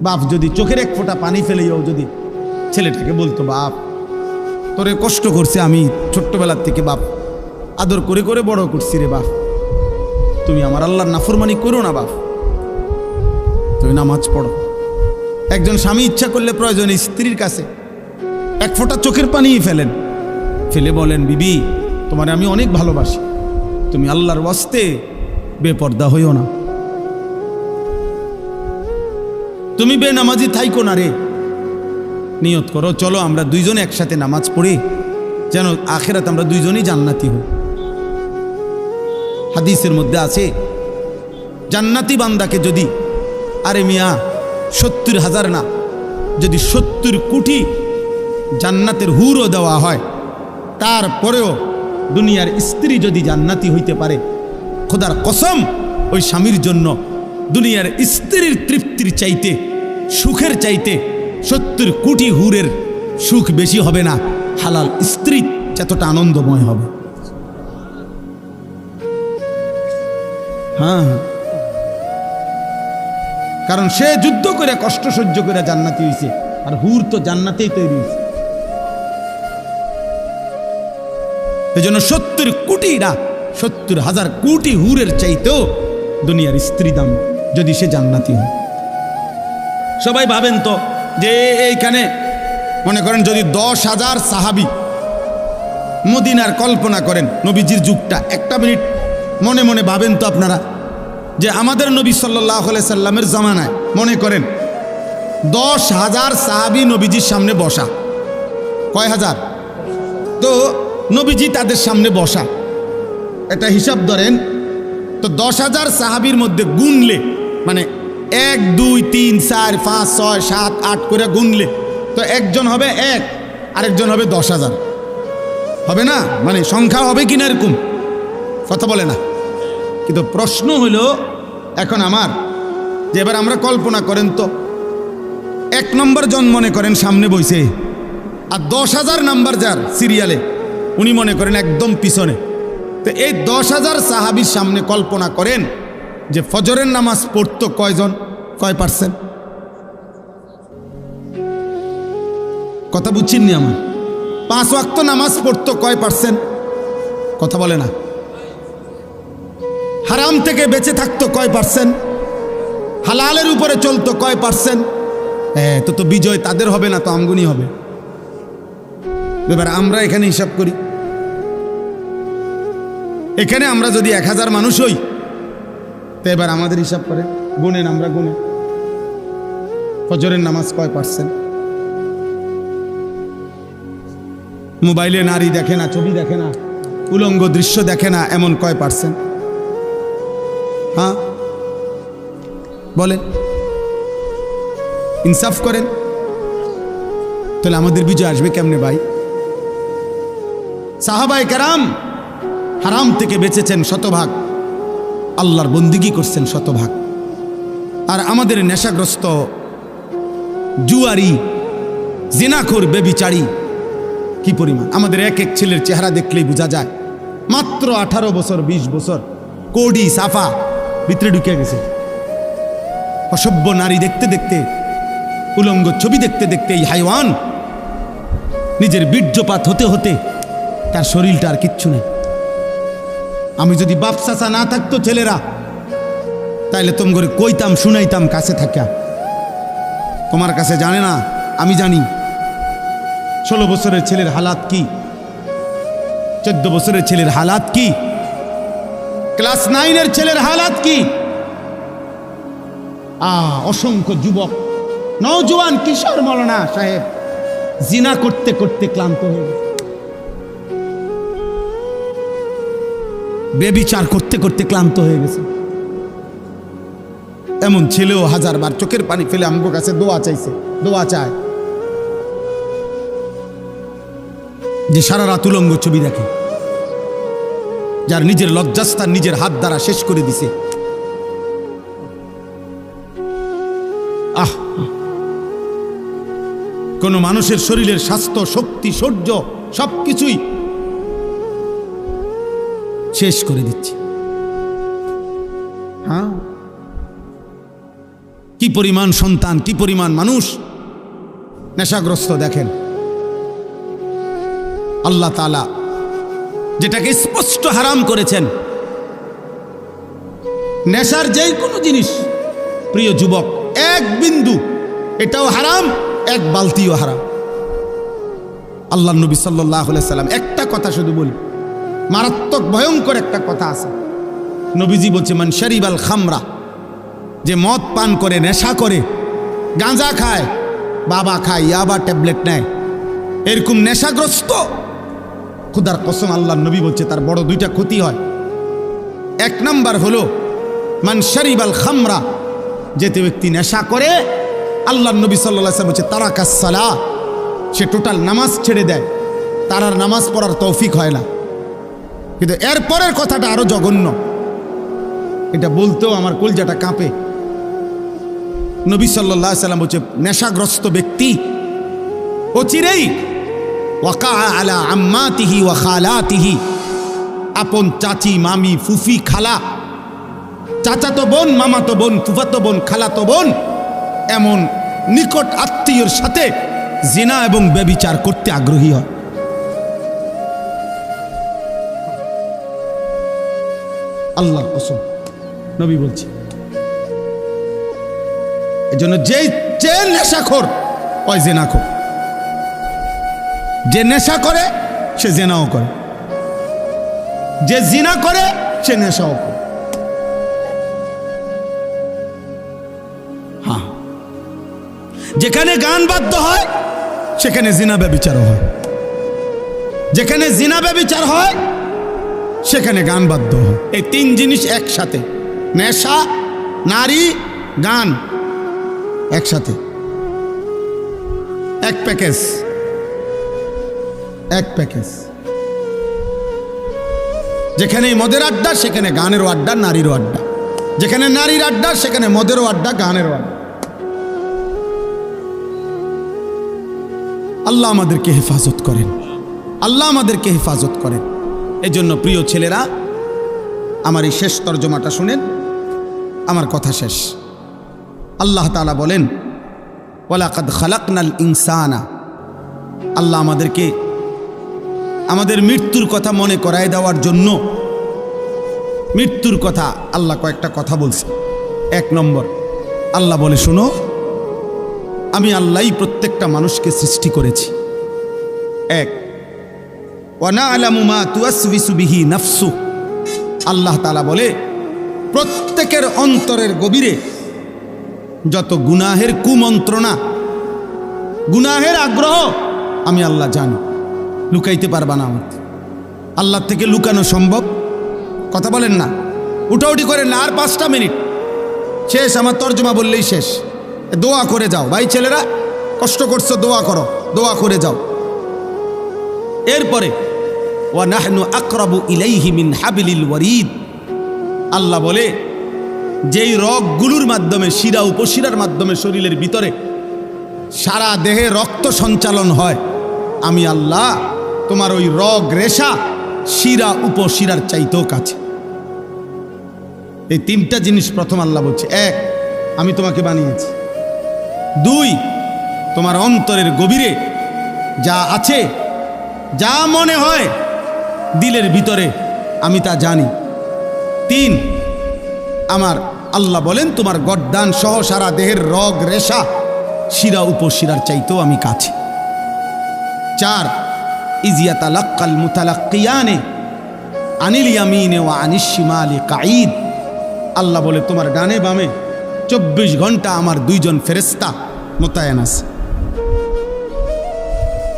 বাপ যদি চোখের এক ফোঁটা পানি ফেলেও যদি ছেলেটাকে বলতো, বাপ তোরে কষ্ট করছে আমি ছোট্টবেলার থেকে, বাপ আদর করে করে বড় করছি রে বাপ, তুমি আমার আল্লাহর নাফরমানি করো না বাপ, তুমি নামাজ পড়ো। একজন স্বামী ইচ্ছা করলে প্রয়োজনে স্ত্রীর কাছে এক ফোঁটা চোখের পানি ফেলেন, ফেলে বলেন, বিবি তোমারে আমি অনেক ভালোবাসি, তুমি আল্লাহর ওয়াস্তে বেপর্দা হইও না, তুমি বেনামাজি থাইকো না রে, নিয়ত করো চলো আমরা দুইজনে একসাথে নামাজ পড়ি, যেন আখেরাতে আমরা দুইজনই জান্নাতি হই। হাদিসের মধ্যে আছে জান্নাতি বান্দাকে যদি, আরে মিয়া 70,000 না, যদি 70 কোটি জান্নাতের হুরও দেওয়া হয়, তারপরেও দুনিয়ার স্ত্রী যদি জান্নাতি হইতে পারে, খোদার কসম ওই স্বামীর জন্য দুনিয়ার স্ত্রীর তৃপ্তির চাইতে, সুখের চাইতে 70 কোটি হুরের সুখ বেশি হবে না, হালাল স্ত্রী যতটা আনন্দময় হবে। হ্যাঁ, কারণ সে যুদ্ধ করে কষ্ট সহ্য করে জান্নাতি হইছে, আর হুর তো জান্নাতেই তৈরি হয়েছে। এই জন্য 70 কোটি না, 70,000 কোটি হুরের চাইতেও দুনিয়ার স্ত্রী দাম যদি সে জান্নাতি হয়। সবাই ভাবেন তো যে এইখানে মনে করেন যদি 10,000 সাহাবী মদিনার কল্পনা করেন নবীজির যুগটা, একটা মিনিট মনে মনে ভাবেন তো আপনারা যে আমাদের নবী সাল্লাল্লাহু আলাইহি সাল্লামের জামানায় মনে করেন 10,000 সাহাবী নবীজির সামনে বসা, কয় হাজার? তো নবীজি তাদের সামনে বসা, এটা হিসাব ধরেন তো 10,000 সাহাবীর মধ্যে গুনলে, মানে 1 2 3 4 5 6 7 8 করে গুনলে তো একজন হবে 1, আরেকজন হবে 10,000, হবে না? মানে সংখ্যা হবে কিনা এরকম কথা বলে না। কিন্তু প্রশ্ন হলো এখন আমার যে এবার আমরা কল্পনা করেন তো 1 নম্বর জন মনে করেন সামনে বইছে, আর 10,000 নাম্বার যার সিরিয়ালে উনি মনে করেন একদম পিছনে। তো এই 10,000 সাহাবীর সামনে কল্পনা করেন যে ফজরের নামাজ পড়তো কয়জন, কয় পার্সেন্ট? কথা বুঝছেন নি আমার? 5 ওয়াক্ত নামাজ পড়তো কয় পার্সেন্ট? কথা বলে না। হারাম থেকে বেঁচে থাকতো কয় পার্সেন্ট? হালালের উপরে চলতো কয় পার্সেন্ট? হ্যাঁ, তো বিজয় তাদের হবে না, তো আমগুনি হবে। এবার আমরা এখানে হিসাব করি, এখানে আমরা যদি 1000 মানুষ হই, তো এবার আমাদের হিসাব করে গুনেন, আমরা গুনে ফজরের নামাজ কয় পার্সেন্ট? মোবাইলে নারী দেখে না, ছবি দেখে না, উলঙ্গ দৃশ্য দেখে না, এমন কয় পার্সেন্ট? হ্যাঁ বলেন, ইনসাফ করেন। তাহলে আমাদের বিজয় আসবে কেমনে ভাই? সাহাবায়ে কেরাম হারাম থেকে বেঁচেছেন শতভাগ, আল্লাহর বন্দিগি করছেন শতভাগ, আর আমাদের নেশাগ্রস্ত জুয়ারি জিনাখোর বেবিচারী কি পরিমাণ! আমাদের এক এক ছেলের চেহারা দেখলেই বোঝা যায় মাত্র 18 বছর 20 বছর, কোডি সাফা ভিতরে ঢুকে গেছে। অসভ্য নারী দেখতে দেখতে, উলঙ্গ ছবি দেখতে দেখতে এই হাইওয়ান নিজের বীর্যপাত হতে হতে তার শরীরটা আর কিচ্ছু নেই। আমি যদি বাপ চাচা না থাকতো ছেলেরা, তাইলে তোমার কইতাম, শুনাইতাম কাছে থাকা। তোমার কাছে জানে না, আমি জানি। 16 বছরের ছেলের হালাত কি, 14 বছরের ছেলের হালাত কি, ক্লাস 9-এর ছেলের হালাত কি। অসংখ্য যুবক, নওজোয়ান কিশোর মৌলানা সাহেব জিনা করতে করতে ক্লান্ত হয়ে গেছে, বেবিচার করতে করতে ক্লান্ত হয়ে গেছে। এমন ছেলেও 1000 বার চোখের পানি ফেলে আমগো কাছে দোয়া চাইছে, দোয়া চায় যে সারা রাত উলঙ্গ ছবি দেখে, যার নিজের লজ্জাস্থান নিজের হাত দ্বারা শেষ করে দিছে। কোন মানুষের শরীরের স্বাস্থ্য, শক্তি, শৌর্য সবকিছুই শেষ করে দিচ্ছে। হ্যাঁ, কি পরিমাণ সন্তান, কি পরিমাণ মানুষ নেশাগ্রস্ত। দেখেন আল্লাহ তাআলা যেটাকে স্পষ্ট হারাম করেছেন, নেশার যেই কোনো জিনিস, প্রিয় যুবক, এক বিন্দু এটাও হারাম, এক বালতিও হারাম। আল্লাহ নবী সাল্লাল্লাহু আলাইহি সাল্লাম একটা কথা শুধু বলি, মারাত্মক ভয়ঙ্কর একটা কথা আছে। নবীজি বলছে, মান শারিবাল খামরা, যে মদ পান করে, নেশা করে, গাঁজা খায়, বাবা খায়, ইয়াবা ট্যাবলেট নেয়, এরকম নেশাগ্রস্ত, খুদার কসম আল্লাহ নবী বলছে তার বড় দুইটা ক্ষতি হয়। এক নাম্বার হলো মান শারিবাল খামরা, যেতে ব্যক্তি নেশা করে, আল্লাহ নবী সাল্লাল্লাহু আলাইহি ওয়াসাল্লাম বলছে তারাকাস সালাহ, সে টোটাল নামাজ ছেড়ে দেয়, তার আর নামাজ পড়ার তৌফিক হয় না। কিন্তু এর পরের কথাটা আরো জঘন্য, এটা বলতেও আমার কলজাটা কাঁপে। নবী সাল্লাল্লাহু আলাইহি ওয়াসাল্লাম বলছে নেশাগ্রস্ত ব্যক্তি অচিরেই ওয়াকা আলা আম্মাতিহি ওয়া খালাতিহি, আপন চাচি, মামি, ফুফি, খালা, চাচাতো বোন, মামাতো বোন, ফুফাতো বোন, খালাতো বোন, এমন নিকট আত্মীয়র সাথে জিনা এবং ব্যভিচার করতে আগ্রহী হয়। আল্লাহর কসম নবী বলছে। এজন্য যে নেশাখোর ওই জিনাখোর, যে নেশা করে সে জিনাও করে, যে জিনা করে সে নেশাও করে। হ্যাঁ, যেখানে গান বাদ্য হয় সেখানে জিনা ব্যভিচার হয়, যেখানে জিনা ব্যভিচার হয় সেখানে গান বাদ্য হয়। এই তিন জিনিস একসাথে, নেশা, নারী, গান একসাথে, এক প্যাকেজ, এক প্যাকেজ। যেখানে মদের আড্ডা সেখানে গানেরও আড্ডা, নারীরও আড্ডা, যেখানে নারীর আড্ডা সেখানে মদেরও আড্ডা, গানেরও আড্ডা। আল্লাহ আমাদেরকে হেফাজত করেন, আল্লাহ আমাদেরকে হেফাজত করেন। এজন্য প্রিয় ছেলেরা, আমার এই শেষ তর্জমাটা শুনেন, আমার কথা শেষ। আল্লাহ তাআলা বলেন ওয়ালাকাদ খালাকনাল ইনসানা, আল্লাহ আমাদেরকে আমাদের মৃত্যুর কথা মনে করায় দেওয়ার জন্য, মৃত্যুর কথা আল্লাহ কয়েকটা কথা বলছে। এক নম্বর, আল্লাহ বলে শোনো, আমি আল্লাহই প্রত্যেকটা মানুষকে সৃষ্টি করেছি। এক, ওয়া না'লামু মা তুওয়াসবিসু বিহি নাফসু, আল্লাহ তাআলা বলে প্রত্যেকের অন্তরের গভীরে যত গুনাহের কুমন্ত্রণা, গুনাহের আগ্রহ আমি আল্লাহ জানি, লুকাইতে পারবা না। আমার আল্লাহ থেকে লুকানো সম্ভব? কথা বলেন না, উঠাউঠি করেন না। আর 5টা মিনিট শেষ, আমার তর্জমা বললেই শেষ। দোয়া করে যাও ভাই, ছেলেরা কষ্ট করছো, দোয়া করো, দোয়া করে যাও। এরপরে ওয়া নাহনু আকরাবু ইলাইহি মিন হাবলিল ওয়ারিদ, আল্লাহ বলে যেই রগগুলোর মাধ্যমে, শিরা উপশিরার মাধ্যমে শরীরের ভিতরে সারা দেহে রক্ত সঞ্চালন হয়, আমি আল্লাহ তোমার ওই রগ রেশা শিরা উপশিরার চাইতেও কাছে। এই 3টা জিনিস প্রথম আল্লাহ বলছে। 1, আমি তোমাকে বানিয়েছি। 2, তোমার অন্তরের গভীরে যা আছে, যা মনে হয় দিলের ভিতরে, আমি তা জানি। 3, আমার আল্লাহ বলেন তোমার গর্দান সহ সারা দেহের রগ রেশা শিরা উপশিরার চাইতেও আমি কাছে। 4, ইজিয়াতালাক্কাল মুতালাক্কিয়ানে আনিল ইয়ামিনে ওয়া আনিশ শিমালি কাঈদ, আল্লাহ বলে তোমার ডানে বামে 24 ঘন্টা আমার 2 জন ফেরেশতা মোতায়েন আছে।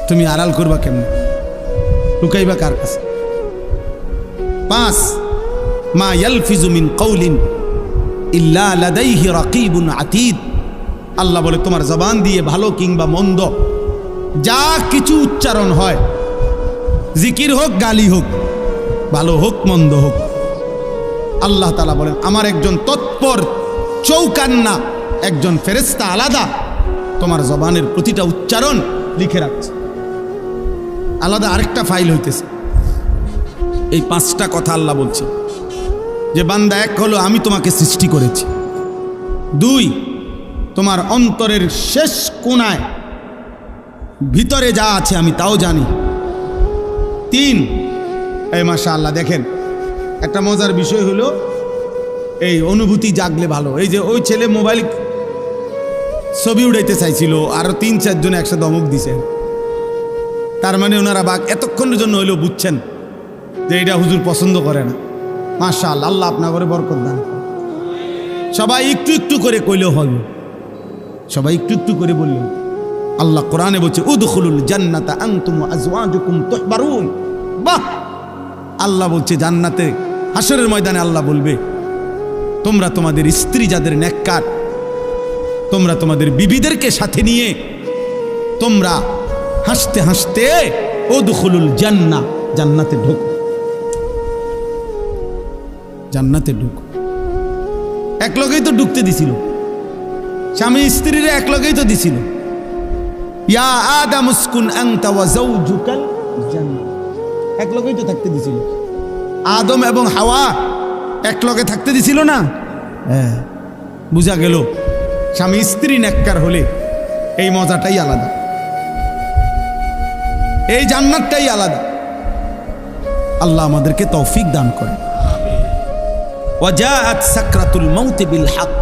তুমি আড়াল করবা কেমনে, লুকাইবা কার কাছে? 5, মা ইয়ালফিজু মিন কওলিন ইল্লা লাদাইহি রাকিবুন আতীদ, আল্লাহ বলে তোমার জবান দিয়ে ভালো কিংবা মন্দ যা কিছু উচ্চারণ হয়, জিকির হোক, গালি হোক, ভালো হোক, মন্দ হোক, আল্লাহ তাআলা বলেন আমার একজন তৎপর চৌকান্না, একজন ফেরেশতা আলাদা তোমার জবানের প্রতিটা উচ্চারণ লিখে রাখছে। আলাদা আরেকটা ফাইল হইতেছে। এই 5টা কথা আল্লাহ বলছে যে বান্দা, 1 হলো আমি তোমাকে সৃষ্টি করেছি। 2, তোমার অন্তরের শেষ কোণায় ভিতরে যা আছে আমি তাও জানি। 3, এই মাশাআল্লাহ দেখেন একটা মজার বিষয় হলো এই অনুভূতি জাগলে ভালো। এই যে ওই ছেলে মোবাইল ছবি উড়াইতে চাইছিল, আরো 3-4 জন একসাথে ধমক দিছে। তার মানে ওনারা বাঘ এতক্ষণের জন্য হইলেও বুঝছেন যে এটা হুজুর পছন্দ করে না। মাশাআল্লাহ, আল্লাহ আপনার করে বরকত দান। সবাই একটু একটু করে কইলেও হবে, সবাই একটু একটু করে বললেন। আল্লাহ কোরআনে বলছে উদখুলুল জান্নাতা আনতুম ওয়া আজওয়াজুকুম তুহবারুন। বাহ, আল্লাহ বলছে জান্নাতে হাসরের ময়দানে আল্লাহ বলবে তোমরা তোমাদের স্ত্রী যাদের নেককার, তোমরা তোমাদের বিবিদেরকে সাথে নিয়ে তোমরা হাসতে হাসতে উদখুলুল জান্নাহ, জান্নাতে ঢোকো, জান্নাতে ঢোকো। এক লগেই তো ঢুকতে দিছিল, স্বামী স্ত্রীর এক লগেই তো দিছিল। ইয়া আদাম উসকুন আনতা ওয়া যাওজুকাল জান্নাহ, এক লগেই তো থাকতে দিছিল। আদম এবং হাওয়া এক লগে থাকতে দিছিল না? হ্যাঁ, বুঝা গেল স্বামী স্ত্রী নেককার হলে এই মজাটাই আলাদা, এই জান্নাতটাই আলাদা। আল্লাহ আমাদেরকে তৌফিক দান করে। ওয়াজাআত সাকরাতুল মাউত বিল হক।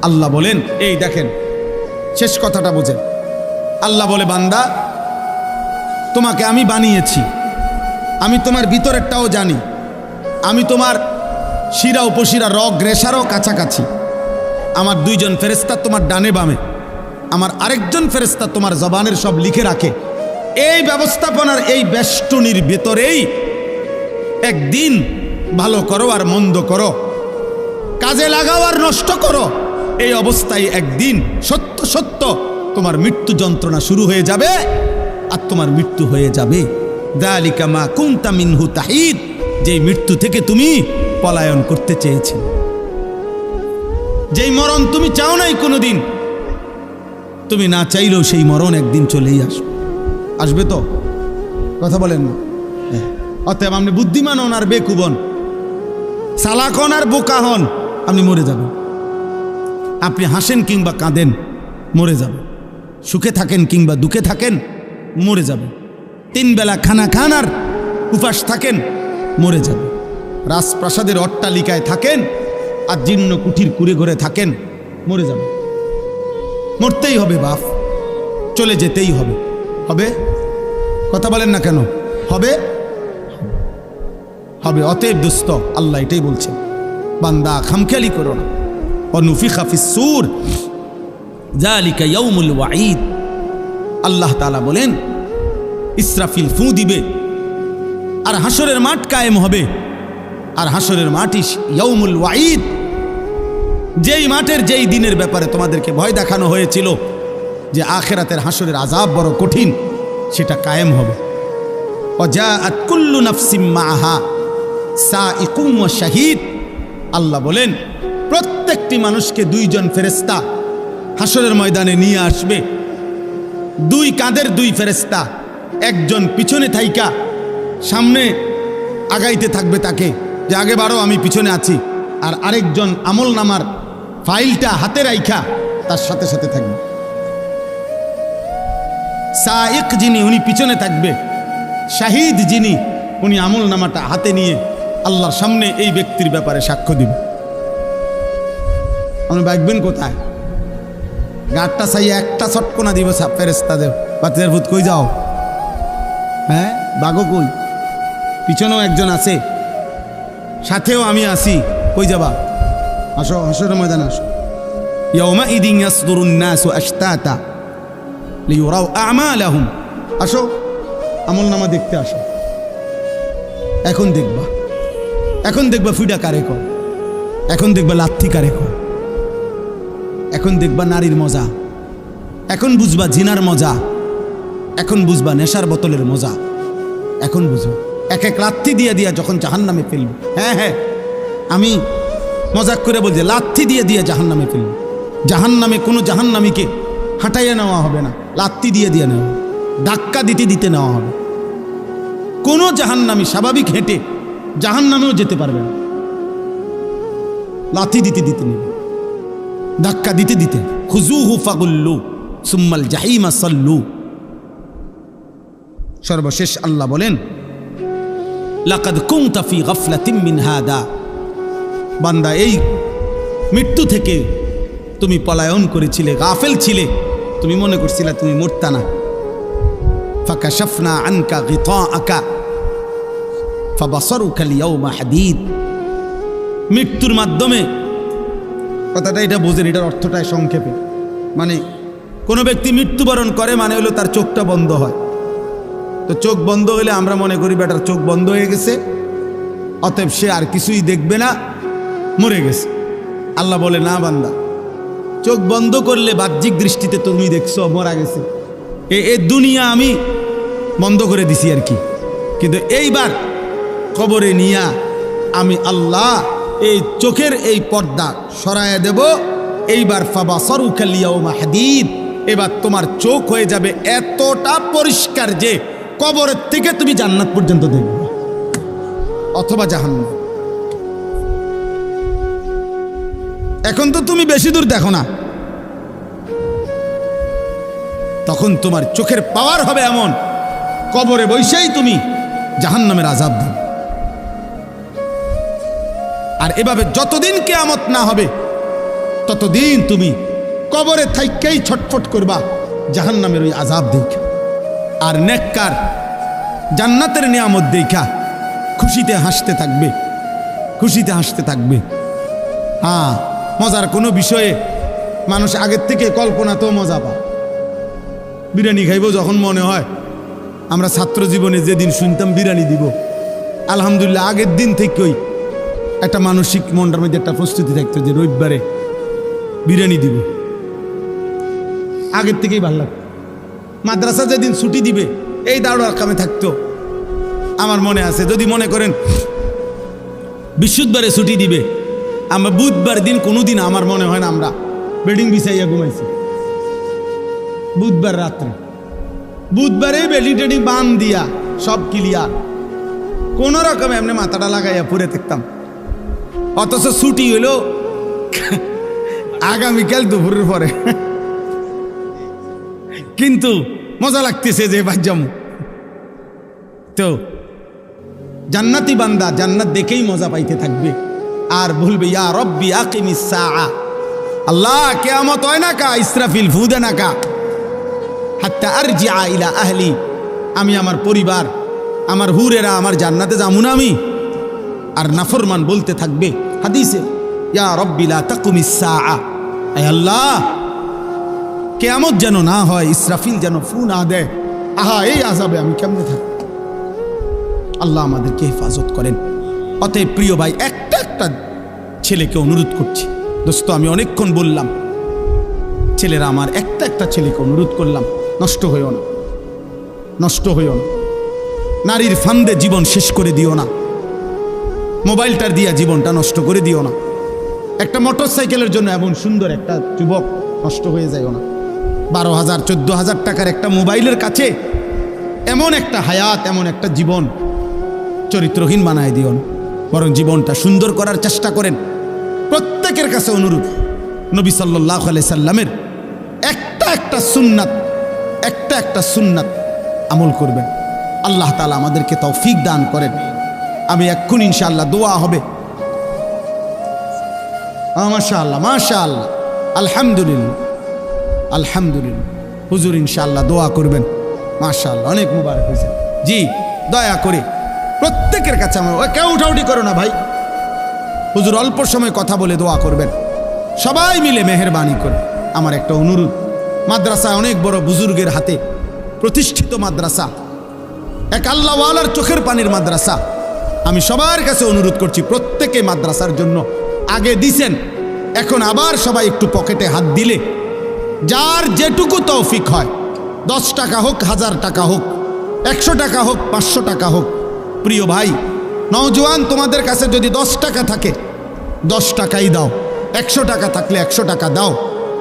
আল্লাহ বলেন, এই দেখেন শেষ কথাটা বোঝেন। আল্লাহ বলে বান্দা তোমাকে আমি বানিয়েছি, আমি তোমার ভিতরেরটাও জানি, আমি তোমার শিরা উপশিরা রগ রেশারও কাছাকাছি। আমার 2 জন ফেরেশতা তোমার ডানে বামে, আমার আরেকজন ফেরেশতা তোমার জবানের সব লিখে রাখে। এই ব্যবস্থাপনার এই বেষ্টনীর ভেতরেই একদিন ভালো করো আর মন্দ করো, কাজে লাগাও আর নষ্ট করো, এই অবস্থায় একদিন সত্য সত্য তোমার মৃত্যু যন্ত্রণা শুরু হয়ে যাবে আর তোমার মৃত্যু হয়ে যাবে। যালিকা মা কুনতা মিনহু তাহিদ, যেই মৃত্যু থেকে তুমি পলায়ন করতে চেয়েছিলে, যেই মরণ তুমি চাও নাই কোনোদিন, তুমি না চাইলেও সেই মরণ একদিন চলেই আসবে। আসবে তো? কথা বলেন না? অতএব আপনি বুদ্ধিমান হন আর বেকুব হন, চালাক হন আর বোকা হন, আপনি মরে যাবেন। আপনি হাসেন কিংবা কাঁদেন, মরে যাবেন। সুখে থাকেন কিংবা দুঃখে থাকেন, মরে যাবেন। 3 বেলা খানা খান আর উপাস থাকেন, মরে যাবেন। রাজপ্রাসাদের অট্টালিকায় থাকেন আর জীর্ণ কুঠির কুড়ে ঘরে থাকেন, মরে যাবেন। মরতেই হবে বাপ, চলে যেতেই হবে। হবে? কথা বলেন না কেন? হবে হবে। অতএব দোস্ত, আল্লাহ এটাই বলছেন, বান্দা খামখেয়ালি করো না। অনুফিখা ফিস-সূর যালিকা ইয়াউমুল ওয়াঈদ। আল্লাহ তাআলা বলেন ইসরাফিল ফু দিবে আর হাসরের মাঠ কায়েম হবে। আর হাসরের মাঠই ইয়াউমুল ওয়াঈদ, যেই মাঠের যেই দিনের ব্যাপারে তোমাদেরকে ভয় দেখানো হয়েছিল যে আখিরাতের হাসরের আযাব বড় কঠিন, সেটা কায়েম হবে। ওয়াজাআত কুল্লু নাফসিম মাআহা সাইকুম ওয়া শাহীদ। আল্লাহ বলেন প্রত্যেকটি মানুষকে 2 জন ফেরেশতা হাসরের ময়দানে নিয়ে আসবে। 2 কাঁধের 2 ফেরেশতা, একজন পিছনে থাইকা সামনে আগাইতে থাকবে তাকে, যে আগে বাড়ো আমি পিছনে আছি, আর আরেকজন আমল নামার ফাইলটা হাতে রাইখা তার সাথে সাথে থাকবে। সাইক যিনি, উনি পিছনে থাকবে। শাহিদ যিনি, উনি আমল নামাটা হাতে নিয়ে আল্লাহর সামনে এই ব্যক্তির ব্যাপারে সাক্ষ্য দিবে। আপনি বাইকবেন কোথায়? গাড়টা চাইয়ে একটা ছটকোনা দিব ফেরেশতা দেব, বাচ্চাদের ভূত কই যাও? হ্যাঁ, বাঘও কই? পিছনেও একজন আছে, সাথেও আমি আছি, কই যাবা? আসো, হাসরের ময়দানে আসো। ইয়াউমা ইদিন ইয়াসদুরুন নাসু আশতাতা লিইউরাউ আমালাহুম। আসো, আমল নামা দেখতে আসো। এখন দেখবা, এখন দেখবা ফিডা কারে কর, এখন দেখবা লাথি কারে কর, এখন দেখবা নারীর মজা, এখন বুঝবা জিনার মজা, এখন বুঝবা নেশার বোতলের মজা, এখন বুঝো। এক এক লাথি দিয়ে দিয়া যখন জাহান্নামে ফেলবে, হ্যাঁ হ্যাঁ আমি মজাক করে বলছি, লাথি দিয়ে দিয়ে জাহান্নামে ফেলবে। জাহান্নামে কোনো জাহান্নামীকে হাঁটাইয়া নেওয়া হবে না, লাথি দিয়ে দিয়ে নেওয়া হবে, ধাক্কা দিতে দিতে নেওয়া হবে। কোনো জাহান্নামী স্বাভাবিক হেঁটে জাহান্নামেও যেতে পারবে না, লাথি দিতে দিতে নেবে, ধাক্কা দিতে দিতে। খুজুহু ফাগুল্লু সুম্মাল জাহিমা সাল্লু। সর্বশেষ আল্লাহ বলেন, লাকাদ কুনতা ফি গাফলাতিন মিন হাদা, বান্দা এই মৃত্যু থেকে তুমি পলায়ন করেছিলে, গাফেল ছিলে, তুমি মনে করছিলে তুমি মরতা না। ফাকাশাফনা আনকা গিতাআকা ফাবাসারুকা আল-ইয়াওমা হাদীদ। মৃত্যুর মাধ্যমে, কথাটা এটা বোঝেন, এটার অর্থটা সংক্ষেপে, মানে কোনো ব্যক্তি মৃত্যুবরণ করে মানে হলো তার চোখটা বন্ধ হয়। তো চোখ বন্ধ হলে আমরা মনে করি বেটার চোখ বন্ধ হয়ে গেছে, অতএব সে আর কিছুই দেখবে না, মরে গেছে। আল্লাহ বলে, না বান্দা, চোখ বন্ধ করলে বাহ্যিক দৃষ্টিতে তুমি দেখছো মরা গেছে, এই দুনিয়া আমি বন্ধ করে দিছি আর কি, কিন্তু এইবার কবরে নিয়া আমি আল্লাহ এই চোখের এই পর্দা সরাইয়া দেব। এইবার ফাবাসারুকা আল-ইয়াওমা হাদীদ, এবার তোমার চোখ হয়ে যাবে এতটা পরিষ্কার যে কবরের থেকে তুমি জান্নাত পর্যন্ত দেখবে অথবা জাহান্নাম। এখন তো তুমি বেশি দূর দেখো না, তখন তোমার চোখের পাওয়ার হবে এমন, কবরে বসেই তুমি জাহান্নামের আযাব দেবে। আর এভাবে যতদিন কিয়ামত না হবে ততদিন তুমি কবরে থাইকেই ছটফট করবা জাহান্নামের ওই আযাব দেখা। আর নেককার জান্নাতের নিয়ামত দেখা খুশিতে হাসতে থাকবে, খুশিতে হাসতে থাকবে। হ্যাঁ, মজার কোনো বিষয়ে মানুষ আগের থেকে কল্পনাতেও মজা পায়। বিরিয়ানি খাইব যখন মনে হয়, আমরা ছাত্র জীবনে যেদিন শুনতাম বিরিয়ানি দিব, আলহামদুলিল্লাহ আগের দিন থেকেই একটা মানসিক মনটার মধ্যে একটা প্রস্তুতি থাকতো যে রবিবারে বিরিয়ানি দিব, আগের থেকেই ভালো লাগতো। মাদ্রাসা যেদিন ছুটি দিবে এই দাঁড়ার কামে থাকতো। আমার মনে আছে, যদি মনে করেন বৃহস্পতিবারে ছুটি দিবে, আমরা বুধবার দিন কোনোদিন আমার মনে হয় না আমরা বেডিং বিছাইয়া ঘুমাইছি। বুধবার রাত্রে, বুধবারে বেডিং টেডিং বান দিয়া সব ক্লিয়ার, কোন রকম এমনি মাথাটা লাগাইয়া পরে থাকতাম। অথচ ছুটি হইলো আগামীকাল দুপুরের পরে, কিন্তু মজা লাগতেছে যে বাজ্জাম। তো জান্নাতি বান্দা জান্নাত দেখেই মজা পাইতে থাকবে আর বলবে, ইয়া রব্বি আকিমিস সাআ, আল্লাহ কিয়ামত হয় না কা, ইসরাফিল ফু দে না কা, হাত্তা আরজিআ ইলা আহলি, আমি আমার পরিবার, আমার হুরেরা, আমার জান্নাতে যামু না আমি। আর নাফরমান বলতে থাকবে হাদিসে, ইয়া রব্বি লা তাকুমিস সাআ, আয় আল্লাহ কিয়ামত যেন না হয়, ইসরাফিল যেন ফু না দেয়, আহা এই আযাবে আমি কেমনে থাকি। আল্লাহ আমাদেরকে হেফাজত করেন। অতএব প্রিয় ভাই, একটা একটা ছেলেকে অনুরোধ করছি, দোস্ত আমি অনেকক্ষণ বললাম, ছেলেরা আমার একটা একটা ছেলেকে অনুরোধ করলাম, নষ্ট হইও না, নষ্ট হইও না, নারীর ফান্দে জীবন শেষ করে দিও না, মোবাইলটার দিয়া জীবনটা নষ্ট করে দিও না। একটা মোটর সাইকেলের জন্য এমন সুন্দর একটা যুবক নষ্ট হয়ে যায়ও না। 12,000 14,000 টাকার একটা মোবাইলের কাছে এমন একটা হায়াত, এমন একটা জীবন চরিত্রহীন বানায় দিও না, বরং জীবনটা সুন্দর করার চেষ্টা করেন। প্রত্যেকের কাছে অনুরোধ, নবী সাল্লাল্লাহু আলাইহি সাল্লামের একটা একটা সুন্নাত, একটা একটা সুন্নাত আমল করবেন। আল্লাহ তাআলা আমাদেরকে তৌফিক দান করেন। আমি এক্ষুনি ইনশাআল্লাহ দোয়া হবে। মাশাআল্লাহ মাশাআল্লাহ, আলহামদুলিল্লাহ আলহামদুলিল্লাহ। হুজুর ইনশাআল্লাহ দোয়া করবেন। মাশাআল্লাহ, অনেক মুবারক হয়েছে। জি, দয়া করে প্রত্যেকের কাছে আমার, কেউ উঠাউঠি করো না ভাই, হুজুর অল্প সময় কথা বলে দোয়া করবেন, সবাই মিলে মেহেরবানি করে। আমার একটা অনুরোধ, মাদ্রাসা অনেক বড় বুজুর্গের হাতে প্রতিষ্ঠিত মাদ্রাসা, এক আল্লাহওয়ালার চোখের পানির মাদ্রাসা। আমি সবার কাছে অনুরোধ করছি, প্রত্যেকে মাদ্রাসার জন্য আগে দিছেন, এখন আবার সবাই একটু পকেটে হাত দিলে, যার যেটুকু তৌফিক হয়, 10 টাকা হোক, 1000 টাকা হোক, 100 টাকা হোক, 500 টাকা হোক। প্রিয় ভাই নওজোয়ান, তোমাদের কাছে যদি 10 টাকা থাকে 10 টাকাই দাও, 100 টাকা থাকলে 100 টাকা দাও,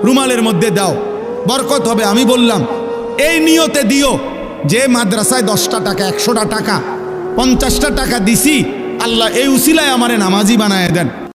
রুমালের মধ্যে দাও, বরকত হবে। আমি বললাম এই নিয়তে দিও যে মাদ্রাসায় 10টা টাকা, 100টা টাকা, 50টা টাকা দিছি, আল্লাহ এই উসিলায় আমারে নামাজি বানায় দেন।